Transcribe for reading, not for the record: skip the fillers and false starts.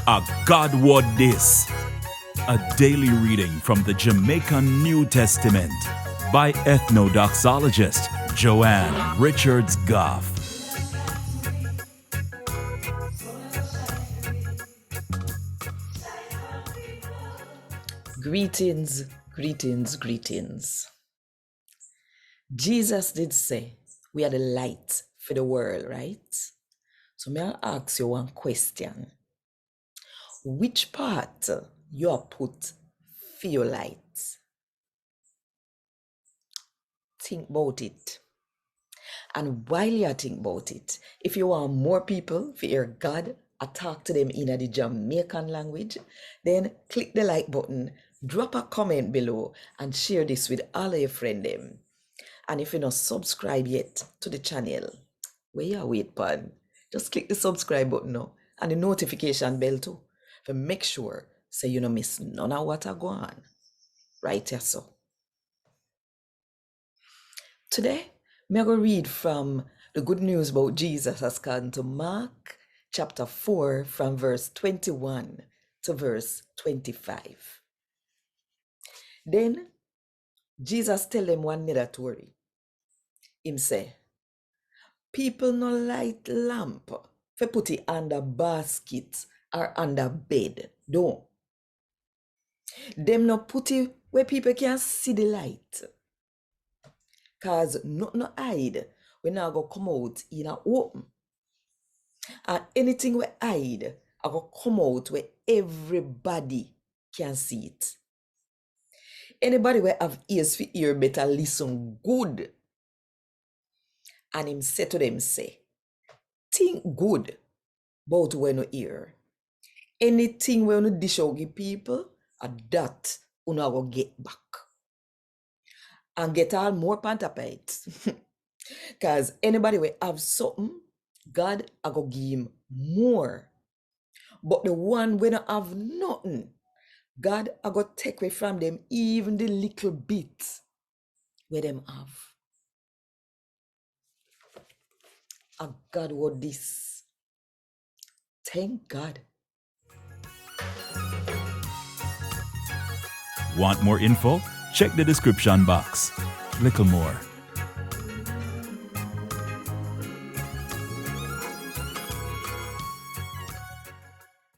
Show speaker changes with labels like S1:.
S1: A God Word This, a daily reading from the Jamaican New Testament by Ethnodoxologist Joanne Richards Goffe.
S2: Greetings, greetings, greetings. Jesus did say we are the light for the world, right? So may I ask you one question. Which part you are put for your light? Think about it. And while you think about it, if you want more people to hear God or talk to them in the Jamaican language, then click the like button, drop a comment below, and share this with all of your friends. And if you're not subscribed yet to the channel, where you wait, pan, just click the subscribe button now and the notification bell too, to make sure so you don't miss none of what I go on. Right here, so. Today, I'm going to read from the good news about Jesus as according to Mark chapter 4 from verse 21 to verse 25. Then Jesus tell them one another story. Him say, people no light lamp for put it under basket or under bed. Don't. Them no put it where people can see the light. Cause nothing no hide when I go come out in a open. And anything we hide, I go come out where everybody can see it. Anybody where have ears for ear better listen good. And him say to them, say, think good about when you hear. Anything when you dish out give people, that you go get back. And get all more pantapite. Because anybody will have something, God I go give him more. But the one when I have nothing, God I go take away from them even the little bit where them have. A God what this. Thank God.
S1: Want more info? Check the description box. Little more.